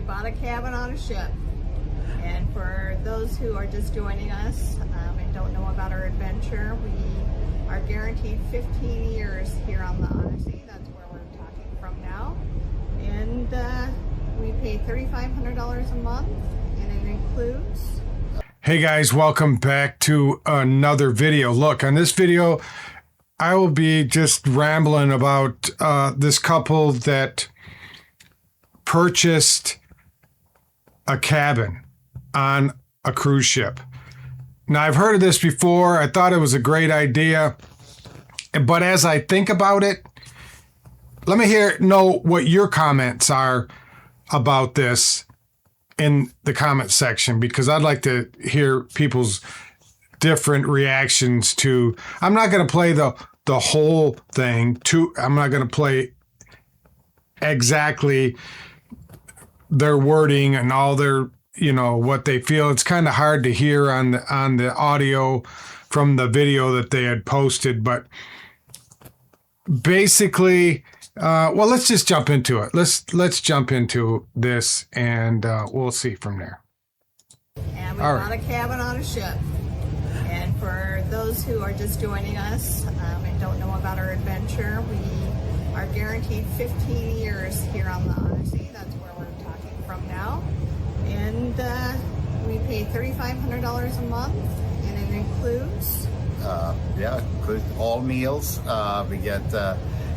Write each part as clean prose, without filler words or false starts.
bought a cabin on a ship. And for those who are just joining us and don't know about our adventure, we are guaranteed 15 years here on the Odyssey. That's where we're talking from now. And we pay $3,500 a month, and it includes... Hey guys, welcome back to another video. Look, on this video, I will be just rambling about this couple that purchased a cabin on a cruise ship. Now, I've heard of this before. I thought it was a great idea. But as I think about it, let me know what your comments are about this in the comment section, because I'd like to hear people's different reactions to... I'm not going to play the whole thing. I'm not going to play exactly their wording and all their, what they feel. It's kind of hard to hear on the audio from the video that they had posted, but basically, well, let's just jump into it. Let's jump into this, and we'll see from there. And we bought a cabin on a ship. And for those who are just joining us and don't know about our adventure, we are guaranteed 15 years here on the Odyssey. That's where we're talking from now. And we pay $3,500 a month, and it includes... includes all meals. We get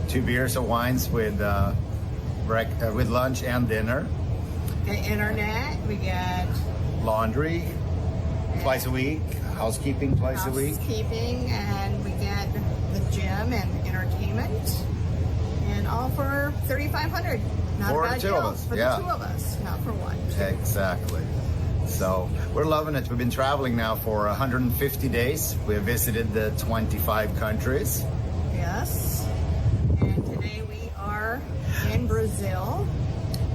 2 beers or wines with lunch and dinner. The internet, we get laundry twice a week, housekeeping twice a week. Housekeeping, and we get the gym and entertainment, and all for $3,500. Not For a bad the two deal of us, for the 2 of us, not for one. Exactly. So we're loving it. We've been traveling now for 150 days. We have visited the 25 countries. Yes. And today we are in Brazil.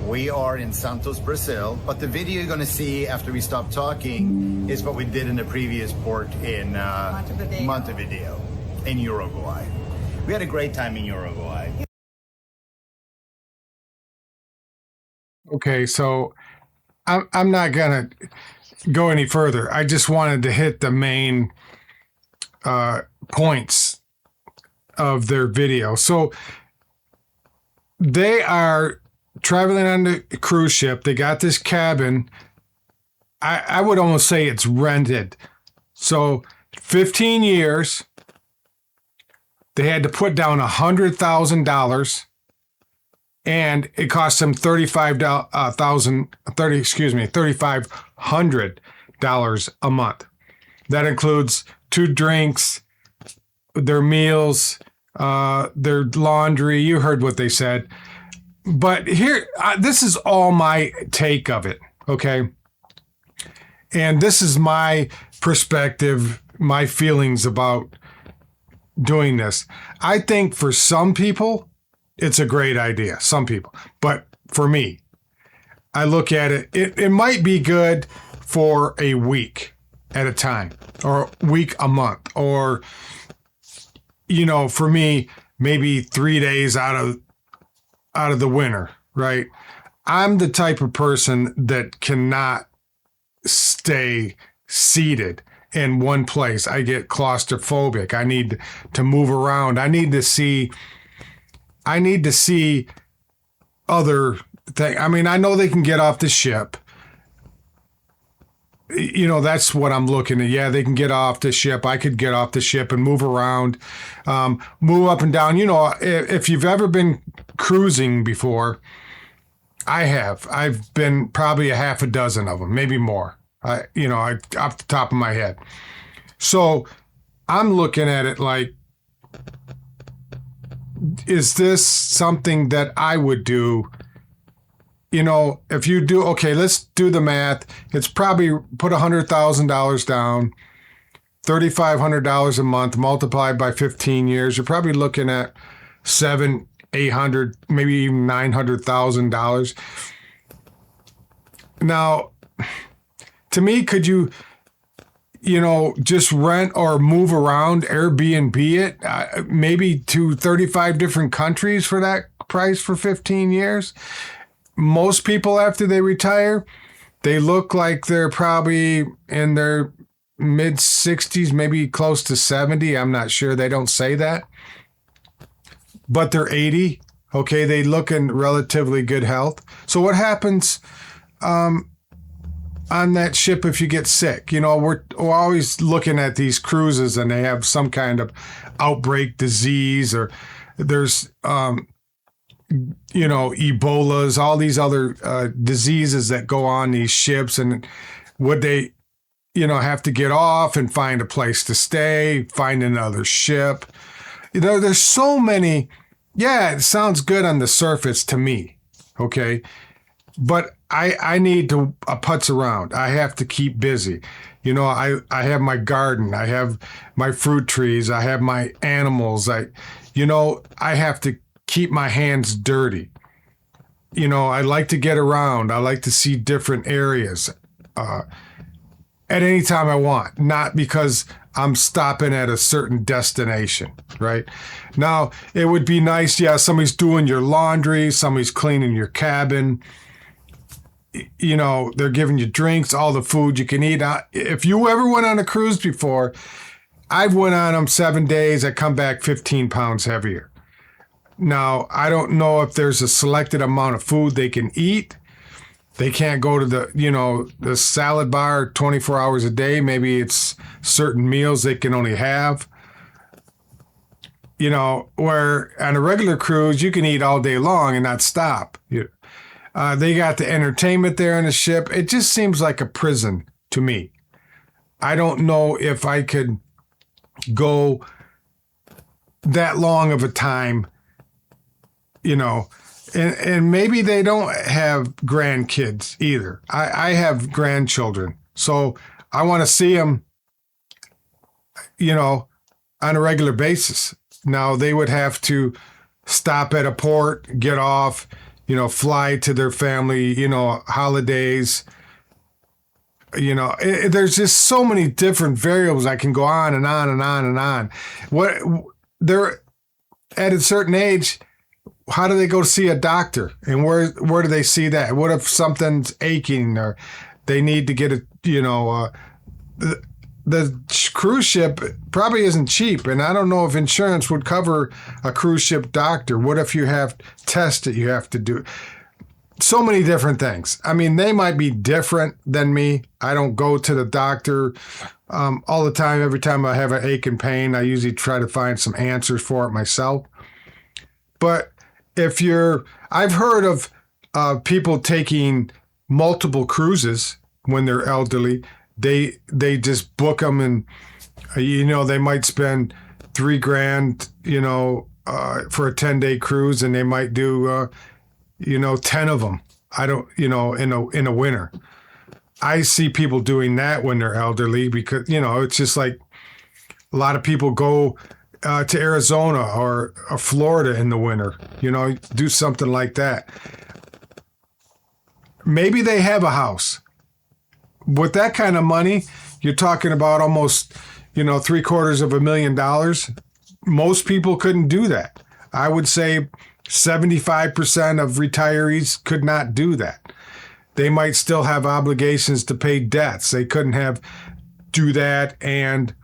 We are in Santos, Brazil. But the video you're going to see after we stop talking is what we did in the previous port in Montevideo in Uruguay. We had a great time in Uruguay. Okay, so I'm not going to go any further. I just wanted to hit the main points of their video. So they are traveling on the cruise ship. They got this cabin. I would almost say it's rented. So 15 years, they had to put down $100,000. And it cost them $3,500 a month. That includes 2 drinks, their meals, their laundry. You heard what they said. But here, this is all my take of it, okay? And this is my perspective, my feelings about doing this. I think for some people, it's a great idea, some people. But for me, I look at it, it might be good for a week at a time, or a week a month, or, for me, maybe 3 days out of the winter, right? I'm the type of person that cannot stay seated in one place. I get claustrophobic. I need to move around. I need to see other things. I mean, I know they can get off the ship. That's what I'm looking at. Yeah, they can get off the ship. I could get off the ship and move around, move up and down. If you've ever been cruising before, I have. I've been probably a half a dozen of them, maybe more, off the top of my head. So I'm looking at it like, is this something that I would do? If you do, okay, let's do the math. It's probably put $100,000 down, $3,500 a month multiplied by 15 years. You're probably looking at $700,000, $800,000, maybe even $900,000. Now, to me, could you just rent or move around, Airbnb it, maybe to 35 different countries for that price for 15 years? most people after they retire, they look like they're probably in their mid 60s, maybe close to 70. I'm not sure. They don't say that. But they're 80. Okay, they look in relatively good health. So what happens on that ship if you get sick? We're always looking at these cruises and they have some kind of outbreak disease, or there's Ebolas, all these other diseases that go on these ships. And would they have to get off and find a place to stay, find another ship? There's so many. Yeah, it sounds good on the surface to me, okay? But I need to putz around. I have to keep busy. I have my garden. I have my fruit trees. I have my animals. I have to keep my hands dirty. I like to get around. I like to see different areas at any time I want, not because I'm stopping at a certain destination, right? Now, it would be nice, somebody's doing your laundry, somebody's cleaning your cabin, they're giving you drinks, all the food you can eat. If you ever went on a cruise before, I've went on them 7 days, I come back 15 pounds heavier. Now, I don't know if there's a selected amount of food they can eat. They can't go to the salad bar 24 hours a day. Maybe it's certain meals they can only have. Where on a regular cruise, you can eat all day long and not stop. They got the entertainment there on the ship. It just seems like a prison to me. I don't know if I could go that long of a time, And maybe they don't have grandkids either. I have grandchildren. So I want to see them, on a regular basis. Now, they would have to stop at a port, get off, fly to their family, holidays. There's just so many different variables. I can go on and on and on and on. They're at a certain age. How do they go see a doctor? And where do they see that? What if something's aching or they need to get the cruise ship probably isn't cheap. And I don't know if insurance would cover a cruise ship doctor. What if you have tests that you have to do? So many different things. I mean, they might be different than me. I don't go to the doctor all the time. Every time I have an ache and pain, I usually try to find some answers for it myself. But I've heard of people taking multiple cruises when they're elderly. They just book them and, they might spend $3,000, for a 10-day cruise, and they might do, 10 of them. I don't, in a winter. I see people doing that when they're elderly because, it's just like a lot of people go to Arizona or Florida in the winter, do something like that. Maybe they have a house. With that kind of money, you're talking about almost, $750,000. Most people couldn't do that. I would say 75% of retirees could not do that. They might still have obligations to pay debts. They couldn't do that. And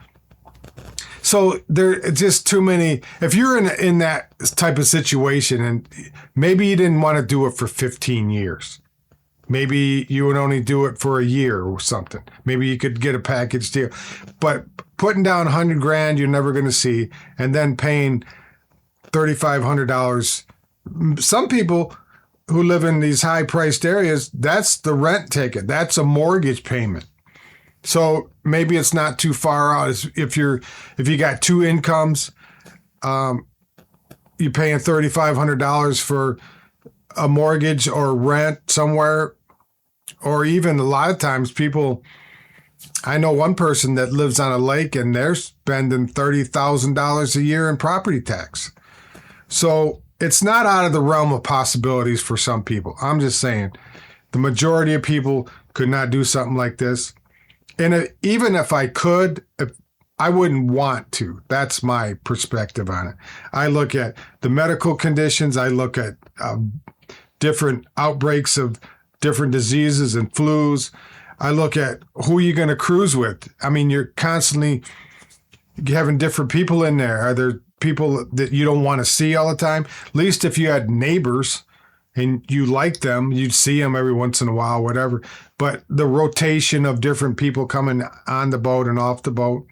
so there are just too many. If you're in that type of situation and maybe you didn't want to do it for 15 years, maybe you would only do it for a year or something. Maybe you could get a package deal, but putting down $100,000 you're never going to see, and then paying $3,500. Some people who live in these high-priced areas, that's the rent ticket. That's a mortgage payment. So maybe it's not too far out. If you got two incomes, you're paying $3,500 for a mortgage or rent somewhere, or even a lot of times I know one person that lives on a lake and they're spending $30,000 a year in property tax. So it's not out of the realm of possibilities for some people. I'm just saying the majority of people could not do something like this. And even if I could, I wouldn't want to. That's my perspective on it. I look at the medical conditions. I look at different outbreaks of different diseases and flus. I look at who you're going to cruise with. I mean, you're constantly having different people in there. Are there people that you don't want to see all the time? At least if you had neighbors and you like them, you'd see them every once in a while, whatever. But the rotation of different people coming on the boat and off the boat,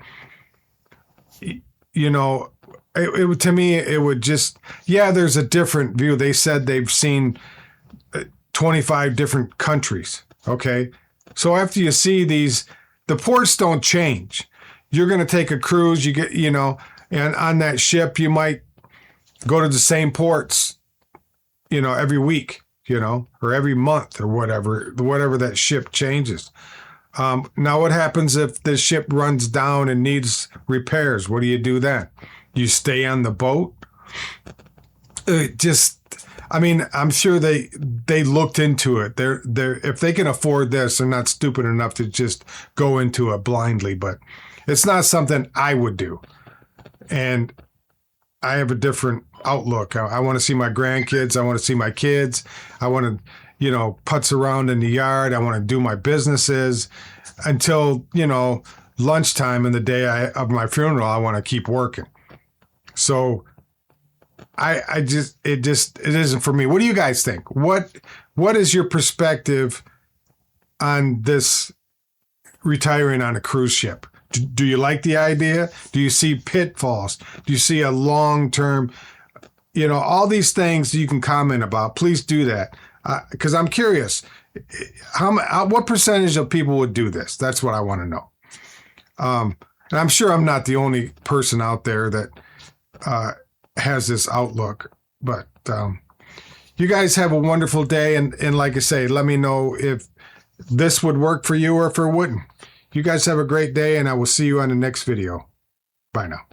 you know, to me, it would just, yeah, there's a different view. They said they've seen 25 different countries. Okay. So after you see these, the ports don't change. You're going to take a cruise, you get, you know, and on that ship, you might go to the same ports, you know, every week, you know, or every month or whatever that ship changes. Now, what happens if the ship runs down and needs repairs? What do you do then? You stay on the boat? I mean, I'm sure they looked into it. They're if they can afford this, they're not stupid enough to just go into it blindly. But it's not something I would do. And I have a different outlook. I want to see my grandkids. I want to see my kids. I want to, you know, putz around in the yard. I want to do my businesses until, you know, lunchtime in the day of my funeral. I want to keep working. So it isn't for me. What do you guys think? What is your perspective on this retiring on a cruise ship? Do you like the idea? Do you see pitfalls? Do you see a long-term, you know, all these things you can comment about? Please do that. Because I'm curious, what percentage of people would do this? That's what I want to know. And I'm sure I'm not the only person out there that has this outlook. But you guys have a wonderful day. And like I say, let me know if this would work for you or if it wouldn't. You guys have a great day, and I will see you on the next video. Bye now.